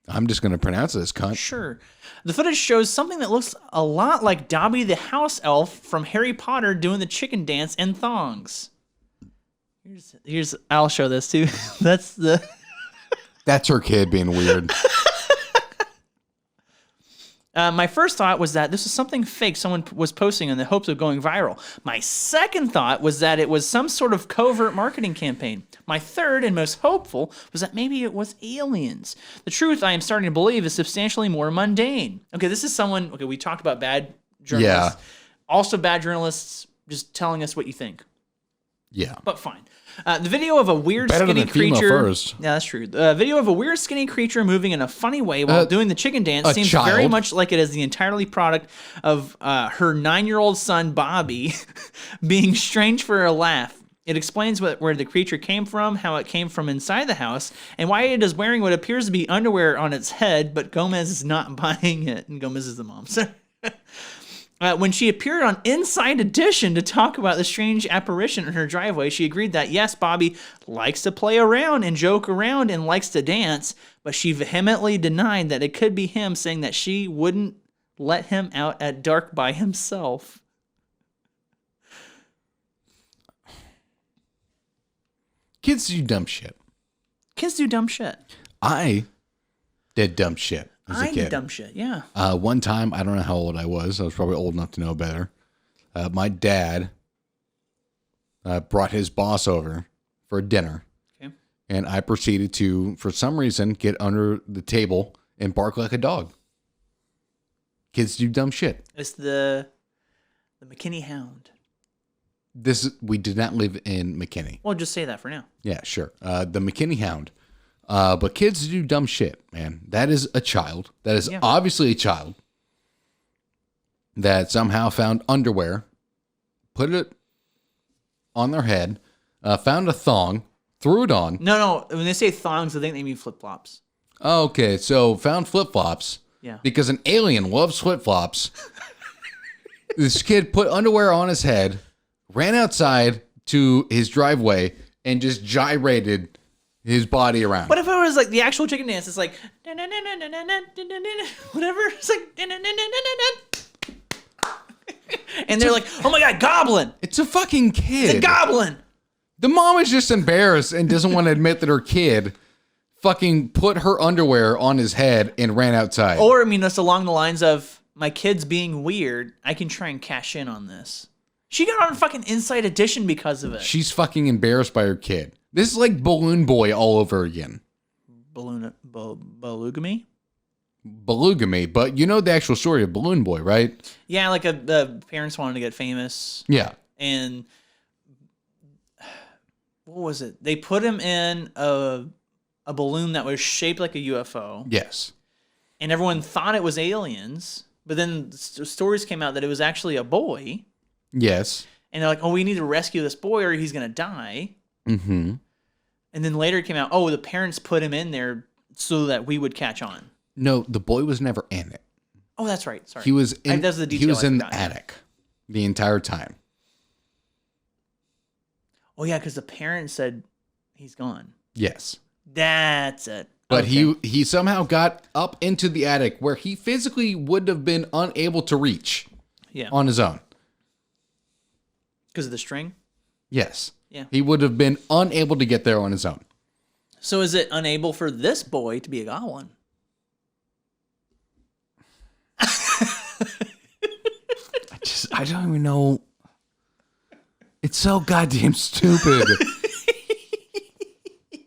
I'm just going to pronounce it as cunt. Sure. The footage shows something that looks a lot like Dobby the house elf from Harry Potter doing the chicken dance in thongs. Here's I'll show this too. That's her kid being weird. My first thought was that this was something fake someone was posting in the hopes of going viral. My second thought was that it was some sort of covert marketing campaign. My third and most hopeful was that maybe it was aliens. The truth, I am starting to believe, is substantially more mundane. Okay, this is someone, we talked about bad journalists. Yeah. Also bad journalists just telling us what you think. Yeah. But fine. The video of a weird Better skinny than female creature. first. Yeah, that's true. The video of a weird skinny creature moving in a funny way while doing the chicken dance seems very child. much like it is the entirely product of her 9-year-old son Bobby being strange for a laugh. It explains where the creature came from, how it came from inside the house, and why it is wearing what appears to be underwear on its head, but Gomez is not buying it. And Gomez is the mom. So, when she appeared on Inside Edition to talk about the strange apparition in her driveway, she agreed that, yes, Bobby likes to play around and joke around and likes to dance, but she vehemently denied that it could be him, saying that she wouldn't let him out at dark by himself. Kids do dumb shit. Kids do dumb shit. I did dumb shit as a kid. I did dumb shit, yeah. One time, I don't know how old I was. I was probably old enough to know better. My dad brought his boss over for dinner. Okay. And I proceeded to, for some reason, get under the table and bark like a dog. Kids do dumb shit. It's the McKinney Hound. We did not live in McKinney. Well, just say that for now. Yeah, sure. The McKinney Hound. But kids do dumb shit, man. That is a child. That is obviously a child that somehow found underwear, put it on their head, found a thong, threw it on. No. When they say thongs, I think they mean flip-flops. Okay, so found flip-flops. Yeah. Because an alien loves flip-flops. This kid put underwear on his head, ran outside to his driveway, and just gyrated his body around. What if it was like the actual chicken dance? It's like whatever. It's like and they're like, "Oh my god, goblin!" It's a fucking kid. It's a goblin. The mom is just embarrassed and doesn't want to admit that her kid fucking put her underwear on his head and ran outside. Or I mean, that's along the lines of my kid's being weird. I can try and cash in on this. She got on fucking Inside Edition because of it. She's fucking embarrassed by her kid. This is like Balloon Boy all over again. Balloogamy? Balloogamy, but you know the actual story of Balloon Boy, right? Yeah, like the parents wanted to get famous. Yeah. And what was it? They put him in a balloon that was shaped like a UFO. Yes. And everyone thought it was aliens, but then stories came out that it was actually a boy. Yes. And they're like, oh, we need to rescue this boy or he's going to die. Mm-hmm. And then later it came out, oh, the parents put him in there so that we would catch on. No, the boy was never in it. Oh, that's right. Sorry. He was in, that's the detail he was I in forgot. the attic the entire time. Oh, yeah, because the parents said he's gone. Yes. That's it. But he somehow got up into the attic where he physically would have been unable to reach on his own. Because of the string? Yes. Yeah. He would have been unable to get there on his own. So is it unable for this boy to be a goblin? I don't even know. It's so goddamn stupid.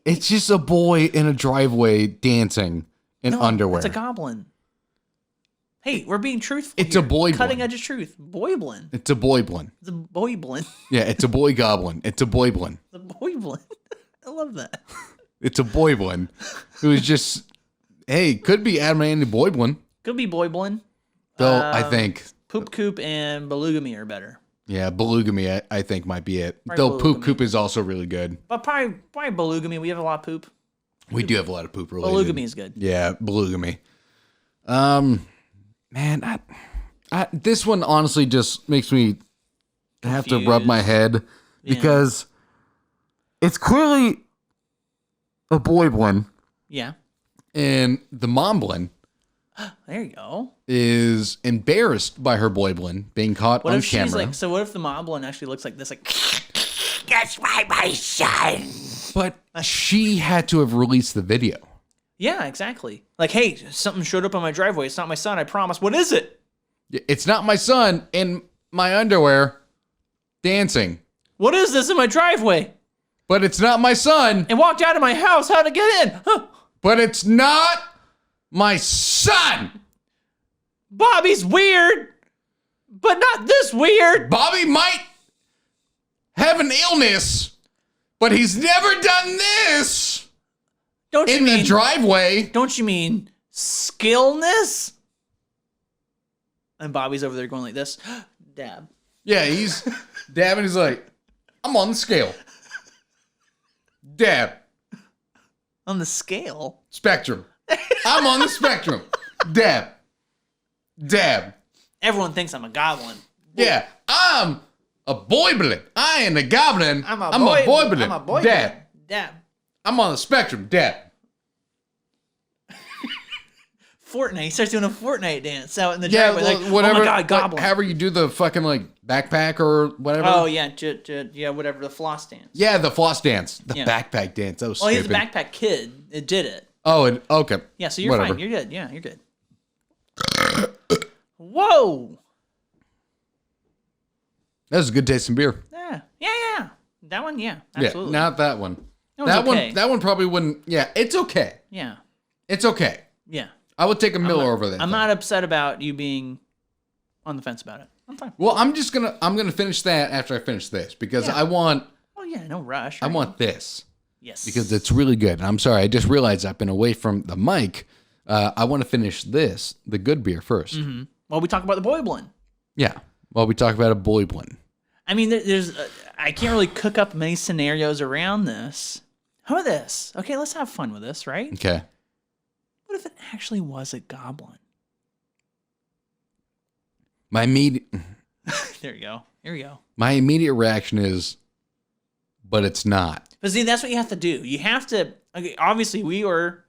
It's just a boy in a driveway dancing in underwear. It's a goblin. Hey, we're being truthful. It's a boy. Cutting edge of truth. Boiblin. It's a boiblin. It's a boiblin. Yeah, it's a boy goblin. It's a boiblin. It's a boiblin. I love that. It's a boiblin who is just, hey, could be AnA Boiblin. Could be boiblin. Though I think Poop Coop and Balloogamy are better. Yeah, Balloogamy I think might be it. Probably Though Poop Balloogamy. Coop is also really good. But probably Balloogamy. We have a lot of poop. We do have a lot of poop related. Balloogamy is good. Yeah, Balloogamy. Man, this one honestly just makes me have to rub my head because it's clearly a boiblin. Yeah. And the momblin There you go. is embarrassed by her boiblin being caught What on if camera. she's like, so what if the moblin actually looks like this? Like, that's why my son. But she had to have released the video. Yeah, exactly. Like, hey, something showed up on my driveway. It's not my son, I promise. What is it? It's not my son in my underwear dancing. What is this in my driveway? But it's not my son. And walked out of my house. How'd it get in? Huh. But it's not my son. Bobby's weird, but not this weird. Bobby might have an illness, but he's never done this Don't you in mean the driveway. Don't you mean skillness? And Bobby's over there going like this. Dab. Yeah, he's dabbing. He's like, I'm on the scale. Dab. On the scale? Spectrum. I'm on the spectrum. Dab. Dab. Everyone thinks I'm a goblin. Yeah, I'm a Boiblin. I am a goblin. I'm a Boiblin. I'm a Boiblin. Dab. Dab. I'm on the spectrum. Dab. Fortnite. He starts doing a Fortnite dance out in the driveway. Like, whatever. Oh my God, goblin. However you do the fucking like backpack or whatever. Oh yeah, yeah, whatever, the floss dance. Yeah, the floss dance, the backpack dance. That was Well, stupid. he's a backpack kid. It did it. Oh, okay. Yeah, so you're Whatever. fine. You're good. Yeah, you're good. Whoa. That was a good tasting beer. Yeah. That one, yeah, absolutely. Yeah, not that one. That one's okay. That one probably wouldn't. Yeah, it's okay. Yeah. It's okay. Yeah. I would take a Miller over that. I'm not upset about you being on the fence about it. I'm fine. Well, I'm gonna finish that after I finish this because I want. Oh yeah, no rush. I want this. Yes. Because it's really good. And I'm sorry, I just realized I've been away from the mic. I want to finish this, the good beer, first. Mm-hmm. Well, we talk about the Boiblin. Yeah. Well, we talk about a Boiblin. I mean, there's I can't really cook up many scenarios around this. How about this? Okay, let's have fun with this, right? Okay. What if it actually was a goblin? My immediate There you go. Here we go. My immediate reaction is, but it's not. But see, that's what you have to do. You have to. Okay, obviously, we're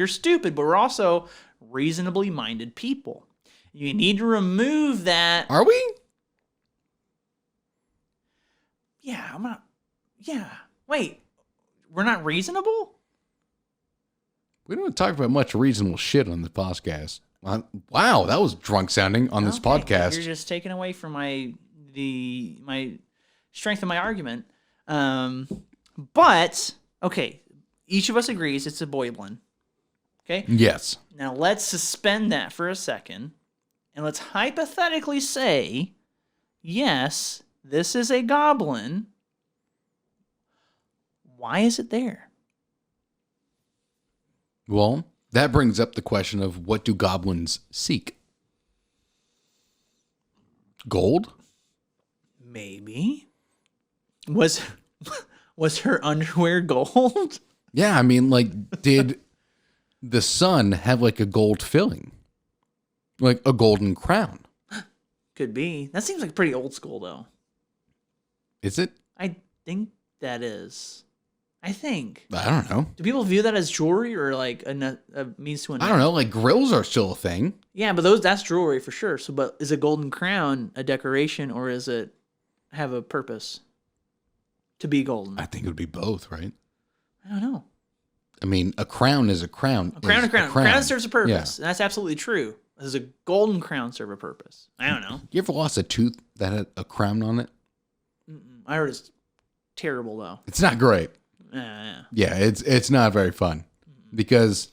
stupid, but we're also reasonably minded people. You need to remove that. Are we? Yeah, I'm not. Yeah. Wait, we're not reasonable? We don't talk about much reasonable shit on the podcast. Wow, that was drunk sounding on this podcast. You're just taking away from my strength of my argument. But okay, each of us agrees it's a Boiblin. Okay. Yes. Now let's suspend that for a second, and let's hypothetically say, yes, this is a goblin. Why is it there? Well, that brings up the question of what do goblins seek? Gold? Maybe. Was her underwear gold? Yeah, I mean, like, did the sun have like a gold filling? Like a golden crown? Could be. That seems like pretty old school, though. Is it? I think that is. I think. I don't know. Do people view that as jewelry or like a means to an end? I don't know. Like grills are still a thing. Yeah, but that's jewelry for sure. So, but is a golden crown a decoration or is it have a purpose to be golden? I think it would be both, right? I don't know. I mean, a crown is a crown. A crown. Crown serves a purpose. Yeah. And that's absolutely true. Does a golden crown serve a purpose? I don't know. You ever lost a tooth that had a crown on it? I heard it's terrible though. It's not great. Yeah. Yeah, it's not very fun because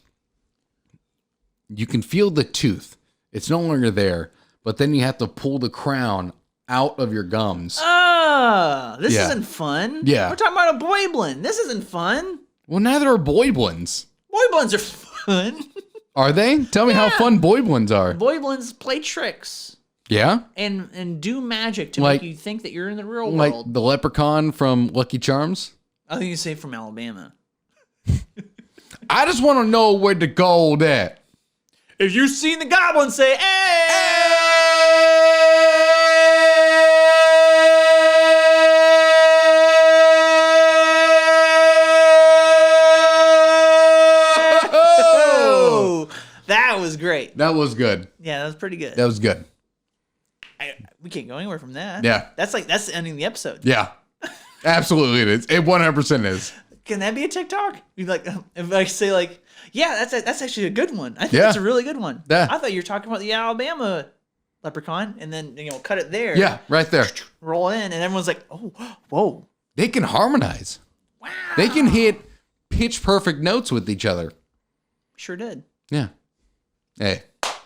you can feel the tooth. It's no longer there, but then you have to pull the crown out of your gums. This Yeah. isn't fun. Yeah. We're talking about a Boiblin. This isn't fun. Well, neither are Boiblins. Boiblins are fun. Are they? Tell me how fun Boiblins are. Boiblins play tricks Yeah? and do magic to Like- make you think that you're in the real Like world. the leprechaun from Lucky Charms? I think you say from Alabama. I just want to know where to go there. If you've seen the goblin, say, hey! Oh, that was great. That was good. Yeah, that was pretty good. That was good. We can't go anywhere from that. Yeah. That's ending the episode. Yeah. Absolutely it is. It 100% is. Can that be a TikTok? You'd like if I say like, yeah, that's actually a good one. I think Yeah. that's a really good one. Yeah. I thought you were talking about the Alabama leprechaun, and then cut it there. Yeah, right there. Roll in, and everyone's like, oh, whoa, They can harmonize. wow. They can hit pitch perfect notes with each other. Sure did. Yeah. Hey.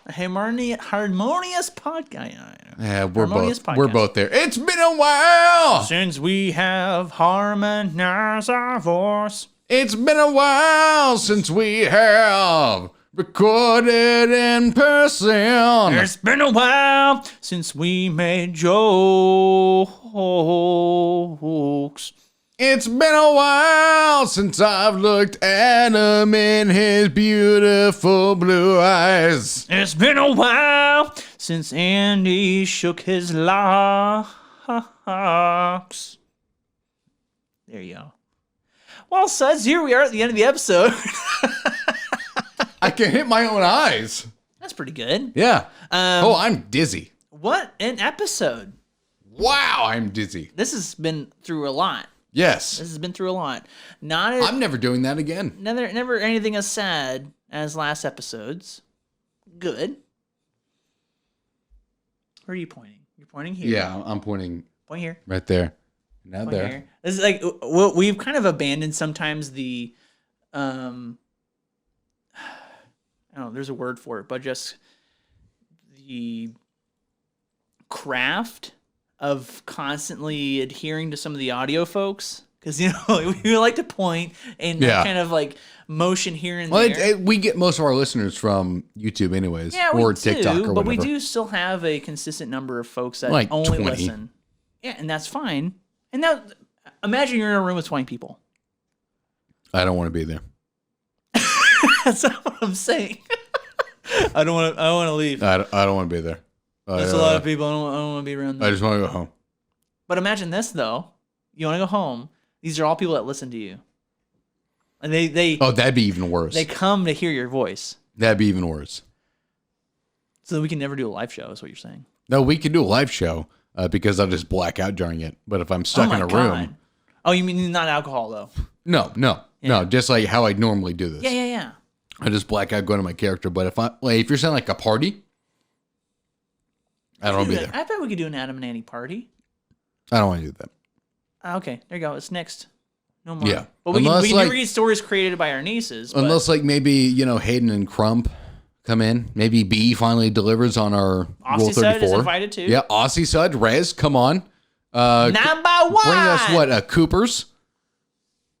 A harmonious podcast. Yeah, we're Harmonious both. We're podcast. both there. It's been a while. Since we have harmonized our voice. It's been a while since we have recorded in person. It's been a while since we made jokes. It's been a while since I've looked at him in his beautiful blue eyes. It's been a while since Andy shook his locks. There you go. Well, suds, here we are at the end of the episode. I can hit my own eyes. That's pretty good. Yeah. I'm dizzy. What an episode. Wow, I'm dizzy. This has been through a lot. Yes. This has been through a lot. I'm never doing that again. Never anything as sad as last episode's. Good. Where are you pointing? You're pointing here. Yeah, I'm pointing. Point here. Right there. Now Point there. here. This is like we've kind of abandoned sometimes the I don't know, there's a word for it, but just the craft of constantly adhering to some of the audio folks, because we like to point and kind of like motion here and there. We get most of our listeners from YouTube anyways, or TikTok or whatever. But we do still have a consistent number of folks that like only 20. listen. Yeah, and that's fine. And now imagine you're in a room with 20 people. I don't want to be there. That's not what I'm saying. I don't want to leave. I don't want to be there. That's a lot of people. I don't want to be around them. I just want to go home. But imagine this, though. You want to go home. These are all people that listen to you. And they that'd be even worse. They come to hear your voice. That'd be even worse. So we can never do a live show, is what you're saying. No, we can do a live show because I'll just black out during it. But if I'm stuck in a room. Oh, you mean not alcohol, though? No. Just like how I normally do this. Yeah. I just black out going to my character. But if you're saying like a party, I don't want to be there. I bet we could do an Adam and Annie party. I don't want to do that. Okay, there you go. It's next. No more. Yeah. But we can never read stories created by our nieces. Unless like maybe, Hayden and Crump come in. Maybe B finally delivers on our Rule 34. Sud is invited too. Yeah, Aussie Sud, Rez, come on. Number one. Bring us what? Coopers?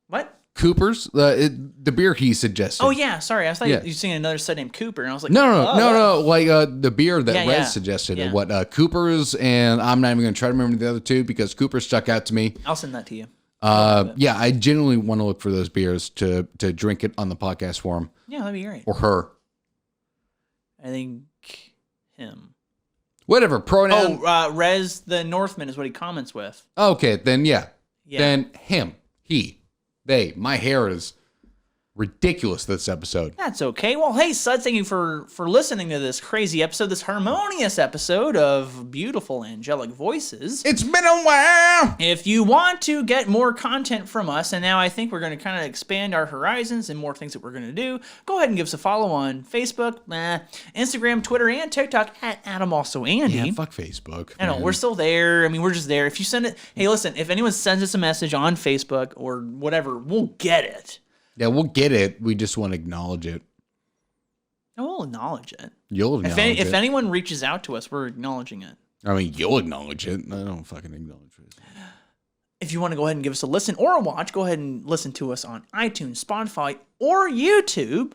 What? Coopers? The beer he suggested. Oh, yeah. Sorry. I thought you were singing another Sud named Cooper. And I was like, No. Like the beer that Rez suggested. Yeah. What? Coopers, and I'm not even going to try to remember the other two because Cooper stuck out to me. I'll send that to you. I genuinely want to look for those beers to drink it on the podcast for him. Yeah, that'd be great. Or her. I think him. Whatever, pronoun. Rez the Northman is what he comments with. Okay, then yeah. Then him, he, they. My hair is ridiculous this episode. That's okay. Well, hey, Sud, thank you for listening to this crazy episode, this harmonious episode of beautiful angelic voices. It's been a while. If you want to get more content from us, and now I think we're going to kind of expand our horizons and more things that we're going to do, go ahead and give us a follow on Facebook, Instagram, Twitter, and TikTok at adamalsoandy. Yeah, fuck Facebook. I know, we're still there. I mean, we're just there. If you send it, hey, listen, if anyone sends us a message on Facebook or whatever, we'll get it. Yeah, we'll get it. We just want to acknowledge it. No, we'll acknowledge it. You'll acknowledge it. If anyone reaches out to us, we're acknowledging it. I mean, you'll acknowledge it. I don't fucking acknowledge it. If you want to go ahead and give us a listen or a watch, go ahead and listen to us on iTunes, Spotify, or YouTube.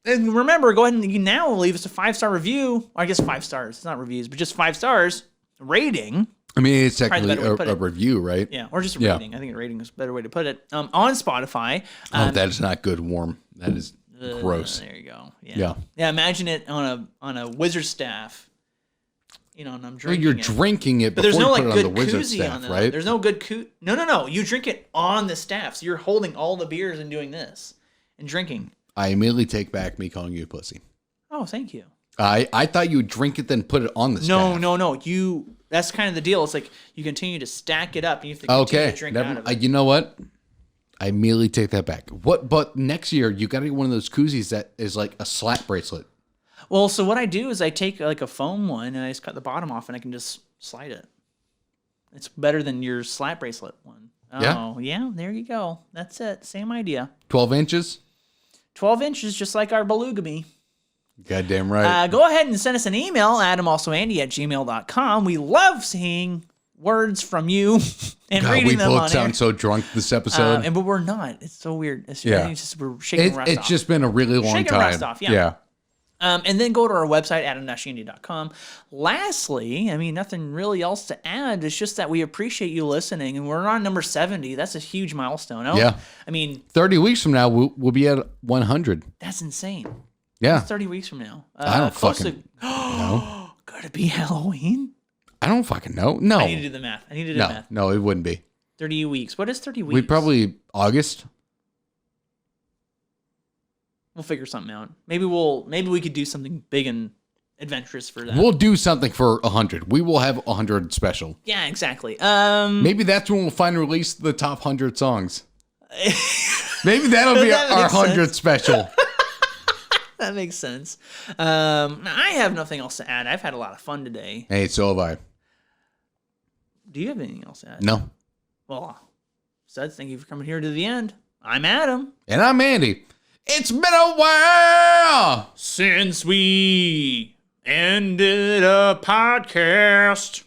And remember, go ahead and you can now leave us a 5-star review. Or I guess 5 stars. It's not reviews, but just 5 stars rating. I mean, it's technically a review, right? Yeah, or just a rating. I think a rating is a better way to put it. On Spotify. That is not good warm. That is gross. There you go. Yeah. Imagine it on a wizard staff. And I'm drinking You're drinking it, but there's before no you like put it good on the wizard koozie staff, on the, right? There's no good No. You drink it on the staff. So you're holding all the beers and doing this and drinking. I immediately take back me calling you a pussy. Oh, thank you. I thought you would drink it then put it on the staff. No. That's kind of the deal. It's like you continue to stack it up and you have to continue to drink out of it. You know what? I immediately take that back. But next year you got to get one of those koozies that is like a slap bracelet. Well, so what I do is I take like a foam one and I just cut the bottom off and I can just slide it. It's better than your slap bracelet one. Oh, yeah, there you go. That's it. Same idea. 12 inches? 12 inches, just like our Balloogamy. Goddamn right. Go ahead and send us an email, adamalsoandy@gmail.com. We love seeing words from you and reading them on we both sound so drunk this episode. But we're not. It's so weird. It's just we're shaking rust off. It's just been a really long shaking time. Rust off, yeah. And then go to our website, adamalsoandy.com. Lastly, I mean, nothing really else to add. It's just that we appreciate you listening, and we're on number 70. That's a huge milestone. Yeah. I mean, 30 weeks from now, we'll be at 100. that's insane. Yeah. That's 30 weeks from now. I don't close fucking know. Could it be Halloween? I don't fucking know. No. I need to do the math. No, it wouldn't be. 30 weeks. What is 30 weeks? We probably August. We'll figure something out. Maybe we could do something big and adventurous for that. We'll do something for 100. We will have 100 special. Yeah, exactly. Maybe that's when we'll finally release the top 100 songs. Maybe that'll be That our makes 100th sense. special. That makes sense. I have nothing else to add. I've had a lot of fun today. Hey, so have I. Do you have anything else to add? No. Well, Suds, thank you for coming here to the end. I'm Adam. And I'm Andy. It's been a while Since we ended a podcast.